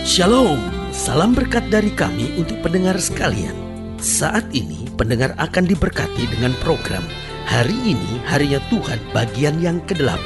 Shalom, salam berkat dari kami untuk pendengar sekalian. Saat ini pendengar akan diberkati dengan program Hari Ini Harinya Tuhan bagian yang ke-8.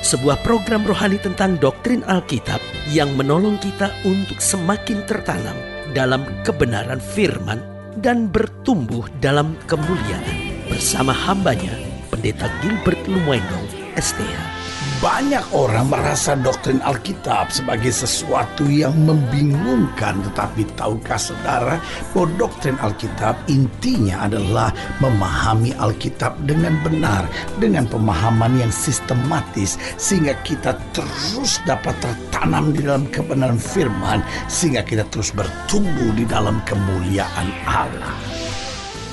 Sebuah program rohani tentang doktrin Alkitab yang menolong kita untuk semakin tertanam dalam kebenaran firman dan bertumbuh dalam kemuliaan. Bersama hambanya, Pendeta Gilbert Lumwendong, STH. Banyak orang merasa doktrin Alkitab sebagai sesuatu yang membingungkan. Tetapi tahukah saudara bahwa doktrin Alkitab intinya adalah memahami Alkitab dengan benar, dengan pemahaman yang sistematis, sehingga kita terus dapat tertanam di dalam kebenaran firman, sehingga kita terus bertumbuh di dalam kemuliaan Allah.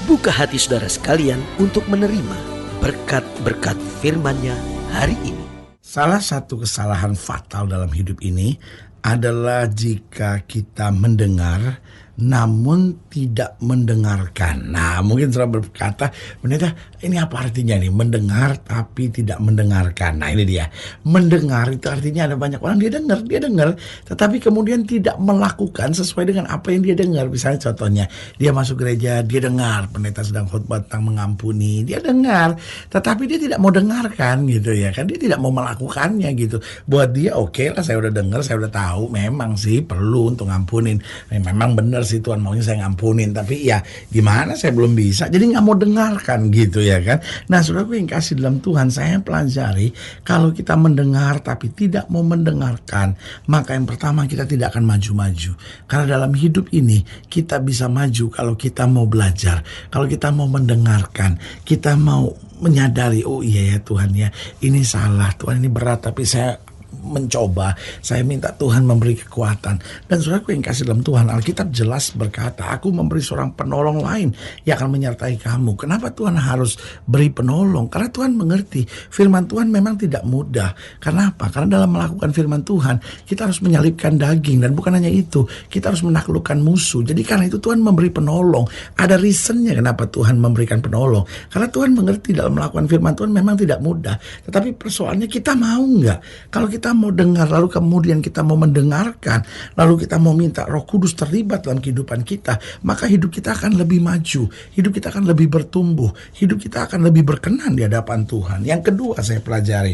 Buka hati saudara sekalian untuk menerima berkat-berkat firman-Nya hari ini. Salah satu kesalahan fatal dalam hidup ini adalah jika kita mendengar namun tidak mendengarkan. Nah, mungkin saudara berkata, "Pendeta, ini apa artinya nih? Mendengar tapi tidak mendengarkan." Nah, ini dia. Mendengar itu artinya ada banyak orang dia dengar, tetapi kemudian tidak melakukan sesuai dengan apa yang dia dengar. Misalnya contohnya, dia masuk gereja, dia dengar pendeta sedang khotbah tentang mengampuni, dia dengar, tetapi dia tidak mau dengarkan gitu ya kan. Dia tidak mau melakukannya gitu. Buat dia oke lah, saya udah dengar, saya udah tahu, memang sih perlu untuk ngampunin. Memang benar sih Tuhan maunya saya ngampunin, tapi ya gimana, saya belum bisa, jadi nggak mau dengarkan gitu ya kan. Nah, saudaraku yang kasih dalam Tuhan, saya pelajari kalau kita mendengar tapi tidak mau mendengarkan, maka yang pertama kita tidak akan maju-maju. Karena dalam hidup ini kita bisa maju kalau kita mau belajar, kalau kita mau mendengarkan, kita mau menyadari, oh iya ya Tuhan ya, ini salah Tuhan, ini berat, tapi saya mencoba, saya minta Tuhan memberi kekuatan. Dan saudaraku yang kasih dalam Tuhan, Alkitab jelas berkata, aku memberi seorang penolong lain yang akan menyertai kamu. Kenapa Tuhan harus beri penolong? Karena Tuhan mengerti firman Tuhan memang tidak mudah. Karena apa? Karena dalam melakukan firman Tuhan kita harus menyalibkan daging, dan bukan hanya itu, kita harus menaklukkan musuh. Jadi karena itu Tuhan memberi penolong. Ada reasonnya kenapa Tuhan memberikan penolong. Karena Tuhan mengerti dalam melakukan firman Tuhan memang tidak mudah. Tetapi persoalannya kita mau nggak? Kalau kita mau dengar, lalu kemudian kita mau mendengarkan, lalu kita mau minta Roh Kudus terlibat dalam kehidupan kita, maka hidup kita akan lebih maju, hidup kita akan lebih bertumbuh, hidup kita akan lebih berkenan di hadapan Tuhan. Yang kedua saya pelajari,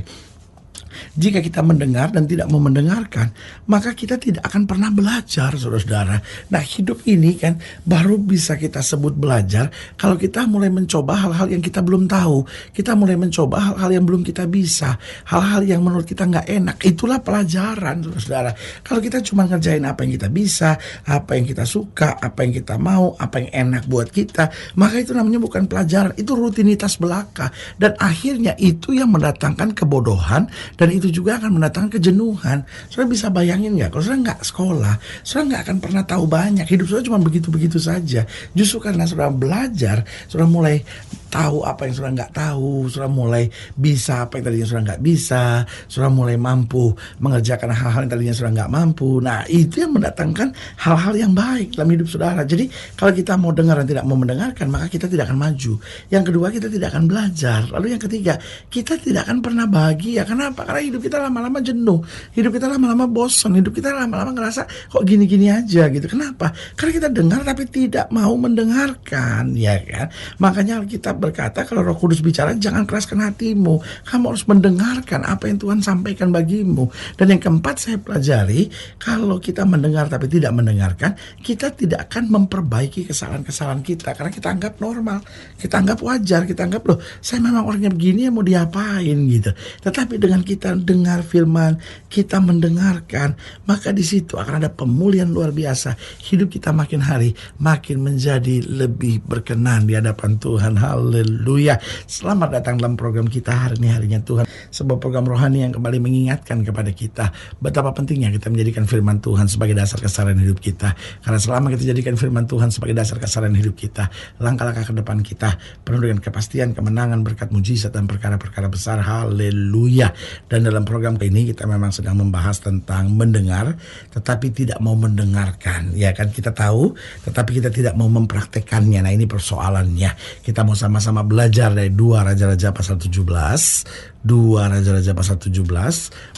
jika kita mendengar dan tidak mau mendengarkan, maka kita tidak akan pernah belajar, saudara-saudara. Nah, hidup ini kan baru bisa kita sebut belajar kalau kita mulai mencoba hal-hal yang kita belum tahu. Kita mulai mencoba hal-hal yang belum kita bisa, hal-hal yang menurut kita nggak enak. Itulah pelajaran, saudara-saudara. Kalau kita cuma ngerjain apa yang kita bisa, apa yang kita suka, apa yang kita mau, apa yang enak buat kita, maka itu namanya bukan pelajaran, itu rutinitas belaka. Dan akhirnya itu yang mendatangkan kebodohan, dan itu juga akan mendatangkan kejenuhan. Saudara bisa bayangin nggak? Kalau saudara nggak sekolah, saudara nggak akan pernah tahu banyak. Hidup saudara cuma begitu-begitu saja. Justru karena saudara belajar, saudara mulai tahu apa yang saudara nggak tahu, saudara mulai bisa apa yang tadinya saudara nggak bisa, saudara mulai mampu mengerjakan hal-hal yang tadinya saudara nggak mampu. Nah, itu yang mendatangkan hal-hal yang baik dalam hidup saudara. Jadi kalau kita mau dengar dan tidak mau mendengarkan, maka kita tidak akan maju. Yang kedua, kita tidak akan belajar. Lalu yang ketiga, kita tidak akan pernah bahagia. Kenapa? Karena hidup kita lama-lama jenuh, hidup kita lama-lama bosan, hidup kita lama-lama ngerasa kok gini-gini aja gitu. Kenapa? Karena kita dengar tapi tidak mau mendengarkan, ya kan? Makanya Alkitab berkata kalau Roh Kudus bicara, jangan keraskan hatimu. Kamu harus mendengarkan apa yang Tuhan sampaikan bagimu. Dan yang keempat saya pelajari, kalau kita mendengar tapi tidak mendengarkan, kita tidak akan memperbaiki kesalahan-kesalahan kita. Karena kita anggap normal, kita anggap wajar, kita anggap loh, saya memang orangnya begini, ya mau diapain gitu. Tetapi dengan kita dengar firman, kita mendengarkan, maka di situ akan ada pemulihan luar biasa. Hidup kita makin hari makin menjadi lebih berkenan di hadapan Tuhan. Haleluya. Selamat datang dalam program kita Hari Ini Harinya Tuhan, sebuah program rohani yang kembali mengingatkan kepada kita betapa pentingnya kita menjadikan firman Tuhan sebagai dasar keseharian hidup kita. Karena selama kita jadikan firman Tuhan sebagai dasar keseharian hidup kita, langkah-langkah ke depan kita penuh dengan kepastian, kemenangan, berkat, mujizat, dan perkara-perkara besar. Haleluya. Dan dalam program ini kita memang sedang membahas tentang mendengar tetapi tidak mau mendengarkan. Ya kan, kita tahu tetapi kita tidak mau mempraktekannya. Nah, ini persoalannya. Kita mau sama-sama belajar dari 2 Raja-Raja pasal 17 2 Raja-Raja pasal 17,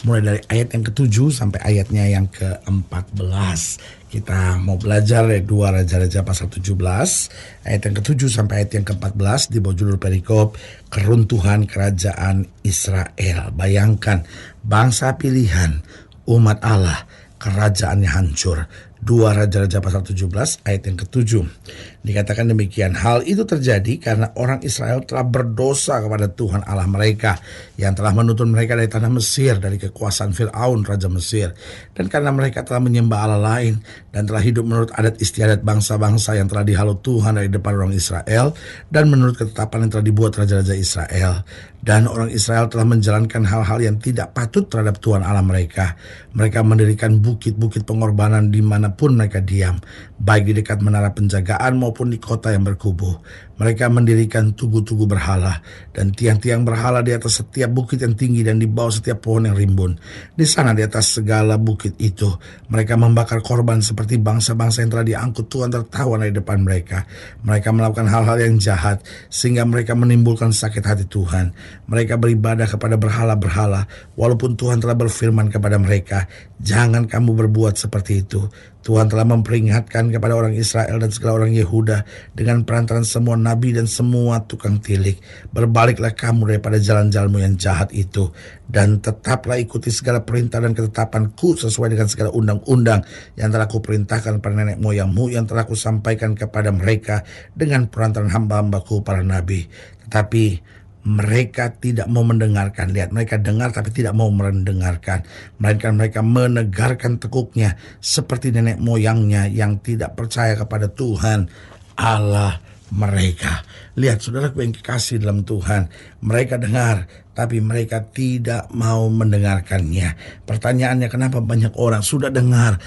mulai dari ayat yang ke-7 sampai ayatnya yang ke-14. Kita mau belajar 2 Raja-Raja pasal 17, ayat yang ke-7 sampai ayat yang ke-14 di bawah judul perikop keruntuhan kerajaan Israel. Bayangkan, bangsa pilihan, umat Allah, kerajaannya hancur. 2 Raja-Raja pasal 17 ayat yang ke-7. Dikatakan demikian, hal itu terjadi karena orang Israel telah berdosa kepada Tuhan Allah mereka yang telah menuntun mereka dari tanah Mesir, dari kekuasaan Fir'aun Raja Mesir. Dan karena mereka telah menyembah Allah lain dan telah hidup menurut adat istiadat bangsa-bangsa yang telah dihalau Tuhan dari depan orang Israel dan menurut ketetapan yang telah dibuat Raja-Raja Israel. Dan orang Israel telah menjalankan hal-hal yang tidak patut terhadap Tuhan Allah mereka. Mereka mendirikan bukit-bukit pengorbanan dimanapun mereka diam, baik di dekat menara penjagaan maupun di kota yang berkubu. Mereka mendirikan tugu-tugu berhala dan tiang-tiang berhala di atas setiap bukit yang tinggi dan di bawah setiap pohon yang rimbun. Di sana di atas segala bukit itu, mereka membakar korban seperti bangsa-bangsa yang telah diangkut Tuhan tertawan dari depan mereka. Mereka melakukan hal-hal yang jahat sehingga mereka menimbulkan sakit hati Tuhan. Mereka beribadah kepada berhala-berhala walaupun Tuhan telah berfirman kepada mereka, jangan kamu berbuat seperti itu. Tuhan telah memperingatkan kepada orang Israel dan segala orang Yehuda dengan perantaran semua nabi dan semua tukang tilik. Berbaliklah kamu daripada jalan-jalanmu yang jahat itu, dan tetaplah ikuti segala perintah dan ketetapanku sesuai dengan segala undang-undang yang telah kuperintahkan pada nenek moyangmu yang telah kusampaikan kepada mereka dengan perantaran hamba-hambaku para nabi. Tetapi mereka tidak mau mendengarkan. Lihat, mereka dengar tapi tidak mau mendengarkan. Melainkan mereka menegarkan tekuknya seperti nenek moyangnya yang tidak percaya kepada Tuhan Allah mereka. Lihat, saudaraku yang kekasih dalam Tuhan, mereka dengar tapi mereka tidak mau mendengarkannya. Pertanyaannya, kenapa banyak orang sudah dengar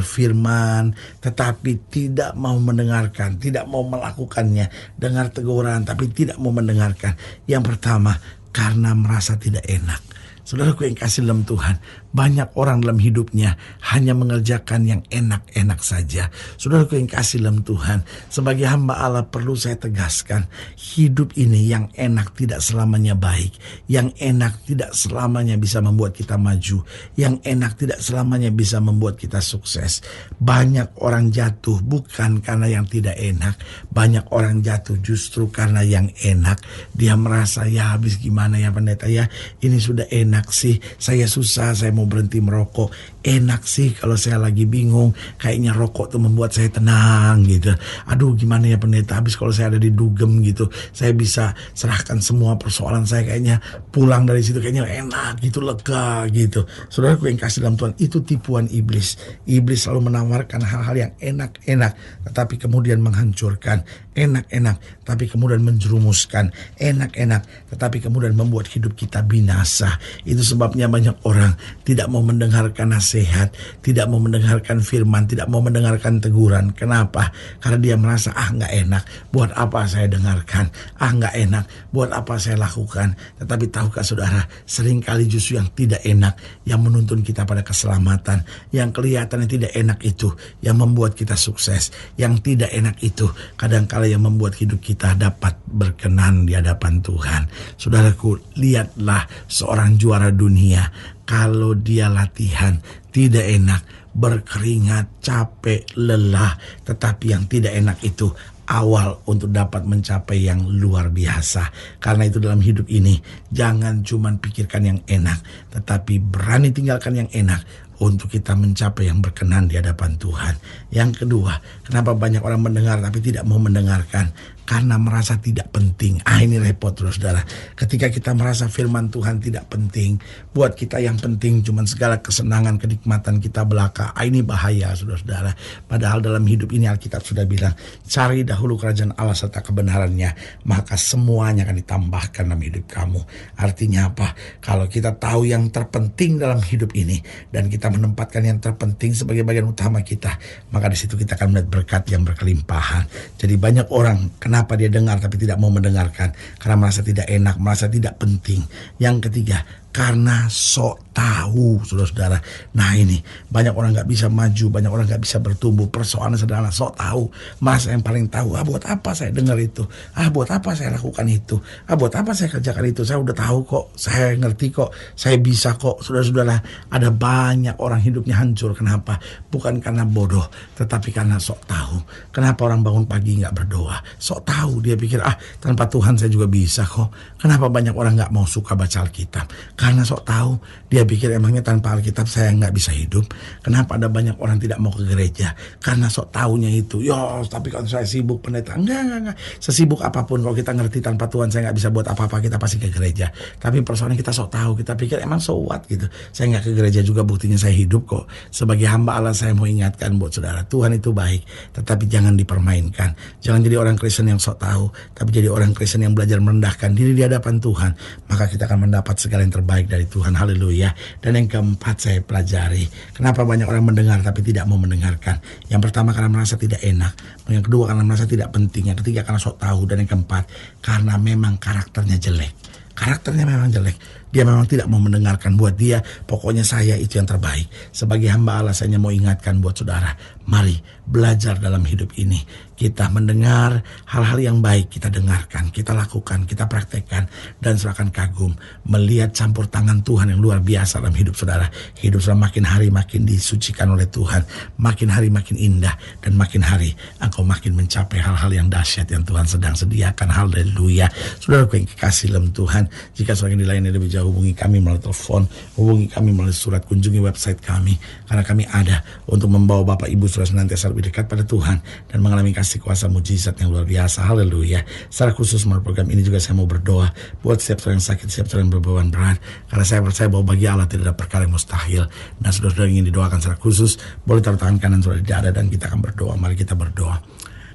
firman tetapi tidak mau mendengarkan, tidak mau melakukannya. Dengar teguran tapi tidak mau mendengarkan. Yang pertama, karena merasa tidak enak. Saudaraku yang kasih dalam Tuhan, banyak orang dalam hidupnya hanya mengerjakan yang enak-enak saja. Saudaraku yang kasih dalam Tuhan, sebagai hamba Allah perlu saya tegaskan, hidup ini yang enak tidak selamanya baik. Yang enak tidak selamanya bisa membuat kita maju. Yang enak tidak selamanya bisa membuat kita sukses. Banyak orang jatuh bukan karena yang tidak enak. Banyak orang jatuh justru karena yang enak. Dia merasa, ya habis gimana ya pendeta ya, ini sudah enak sih, saya susah, saya mau berhenti merokok. Enak sih kalau saya lagi bingung, kayaknya rokok tuh membuat saya tenang gitu. Aduh gimana ya pendeta, habis kalau saya ada di dugem gitu, saya bisa serahkan semua persoalan saya, kayaknya pulang dari situ kayaknya enak gitu, lega gitu. Saudaraku yang kasih dalam Tuhan, itu tipuan iblis. Iblis selalu menawarkan hal-hal yang enak-enak tetapi kemudian menghancurkan. Enak-enak tapi kemudian menjerumuskan. Enak-enak tetapi kemudian membuat hidup kita binasa. Itu sebabnya banyak orang tidak mau mendengarkan nasihat, tidak mau mendengarkan firman, tidak mau mendengarkan teguran. Kenapa? Karena dia merasa, nggak enak, buat apa saya dengarkan? Nggak enak, buat apa saya lakukan? Tetapi tahukah saudara, seringkali justru yang tidak enak yang menuntun kita pada keselamatan. Yang kelihatannya tidak enak itu yang membuat kita sukses. Yang tidak enak itu kadangkala yang membuat hidup kita dapat berkenan di hadapan Tuhan. Saudaraku, lihatlah seorang juara dunia, kalau dia latihan tidak enak, berkeringat, capek, lelah, tetapi yang tidak enak itu awal untuk dapat mencapai yang luar biasa. Karena itu dalam hidup ini jangan cuma pikirkan yang enak, tetapi berani tinggalkan yang enak untuk kita mencapai yang berkenan di hadapan Tuhan. Yang kedua, kenapa banyak orang mendengar tapi tidak mau mendengarkan? Karena merasa tidak penting. Ini repot saudara. Ketika kita merasa firman Tuhan tidak penting, buat kita yang penting cuma segala kesenangan, kenikmatan kita belaka. Ini bahaya saudara-saudara. Padahal dalam hidup ini Alkitab sudah bilang, cari dahulu kerajaan Allah serta kebenarannya, maka semuanya akan ditambahkan dalam hidup kamu. Artinya apa? Kalau kita tahu yang terpenting dalam hidup ini dan kita menempatkan yang terpenting sebagai bagian utama kita, maka di situ kita akan melihat berkat yang berkelimpahan. Jadi banyak orang, kenapa dia dengar tapi tidak mau mendengarkan? Karena merasa tidak enak, merasa tidak penting. Yang ketiga, Karena sok tahu, saudara-saudara. Nah ini, banyak orang gak bisa maju, banyak orang gak bisa bertumbuh. Persoalan sederhana, sok tahu. Masa yang paling tahu, buat apa saya dengar itu? Buat apa saya lakukan itu? Buat apa saya kerjakan itu? Saya udah tahu kok, saya ngerti kok, saya bisa kok. Saudara-saudara, ada banyak orang hidupnya hancur. Kenapa? Bukan karena bodoh, tetapi karena sok tahu. Kenapa orang bangun pagi gak berdoa? Sok tahu, dia pikir, tanpa Tuhan saya juga bisa kok. Kenapa banyak orang gak mau suka baca Alkitab? Karena sok tahu, dia pikir emangnya tanpa Alkitab saya nggak bisa hidup. Kenapa ada banyak orang tidak mau ke gereja? Karena sok tahunya itu. Tapi kalau saya sibuk pendeta, enggak. Sesibuk apapun, kalau kita ngerti tanpa Tuhan saya nggak bisa buat apa-apa, kita pasti ke gereja. Tapi persoalannya kita sok tahu, kita pikir emang so what gitu. Saya nggak ke gereja juga, buktinya saya hidup kok. Sebagai hamba Allah saya mau ingatkan buat saudara, Tuhan itu baik, tetapi jangan dipermainkan. Jangan jadi orang Kristen yang sok tahu, tapi jadi orang Kristen yang belajar merendahkan diri di hadapan Tuhan. Maka kita akan mendapat segala yang terbaik dari Tuhan. Haleluya. Dan yang keempat saya pelajari, kenapa banyak orang mendengar tapi tidak mau mendengarkan. Yang pertama karena merasa tidak enak, yang kedua karena merasa tidak penting, yang ketiga karena sok tahu, dan yang keempat karena memang karakternya jelek. Karakternya memang jelek. Dia memang tidak mau mendengarkan. Buat dia pokoknya saya itu yang terbaik. Sebagai hamba Allah saya mau ingatkan buat saudara, mari belajar dalam hidup ini. Kita mendengar hal-hal yang baik, kita dengarkan, kita lakukan, kita praktekkan, dan serahkan kagum melihat campur tangan Tuhan yang luar biasa dalam hidup saudara. Hidup saudara makin hari makin disucikan oleh Tuhan, makin hari makin indah, dan makin hari engkau makin mencapai hal-hal yang dahsyat yang Tuhan sedang sediakan. Haleluya. Saudaraku yang kekasih dalam Tuhan, jika saudara yang dilayani lebih jauh, hubungi kami melalui telepon, hubungi kami melalui surat, kunjungi website kami, karena kami ada untuk membawa Bapak Ibu saudara senantiasa lebih dekat pada Tuhan dan mengalami kasih kuasa mujizat yang luar biasa. Haleluya. Secara khusus melalui program ini juga saya mau berdoa buat setiap orang yang sakit, setiap orang yang berbeban berat, karena saya percaya bahwa bagi Allah tidak ada perkara yang mustahil. Nah, saudara-saudara yang ingin didoakan secara khusus, boleh taruh tangan kanan saudara di dada dan kita akan berdoa. Mari kita berdoa.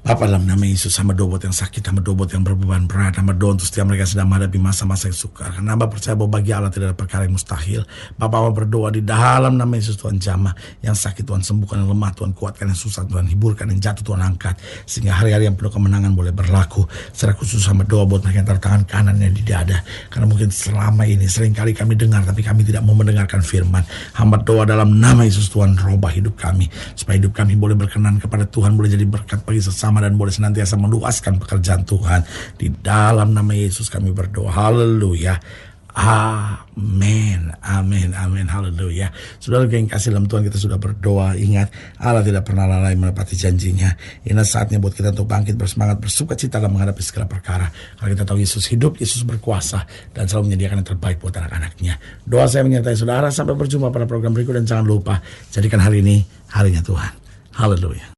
Bapa, dalam nama Yesus, hamba doa buat yang sakit, hamba doa buat yang berbeban berat, hamba doa untuk setiap mereka sedang menghadapi masa-masa yang sukar. Karena hamba percaya bahwa bagi Allah tidak ada perkara yang mustahil. Bapa, hamba berdoa di dalam nama Yesus, Tuhan jamah yang sakit, Tuhan sembuhkan, yang lemah Tuhan kuatkan, yang susah Tuhan hiburkan, yang jatuh Tuhan angkat, sehingga hari-hari yang penuh kemenangan boleh berlaku. Secara khusus hamba doa buat mereka yang taruh tangan kanannya di dada, karena mungkin selama ini seringkali kami dengar tapi kami tidak mau mendengarkan firman. Hamba doa dalam nama Yesus, Tuhan robah hidup kami, supaya hidup kami boleh berkenan kepada Tuhan, boleh jadi berkat bagi sesama, dan boleh senantiasa meluaskan pekerjaan Tuhan. Di dalam nama Yesus kami berdoa. Haleluya. Amin. Amin. Amin. Haleluya. Saudara yang kasih dalam Tuhan, kita sudah berdoa. Ingat, Allah tidak pernah lalai menepati janjinya. Ini saatnya buat kita untuk bangkit, bersemangat, bersuka cita dalam menghadapi segala perkara. Karena kita tahu Yesus hidup, Yesus berkuasa, dan selalu menyediakan yang terbaik buat anak-anaknya. Doa saya menyertai saudara. Sampai berjumpa pada program berikut, dan jangan lupa, jadikan hari ini harinya Tuhan. Haleluya.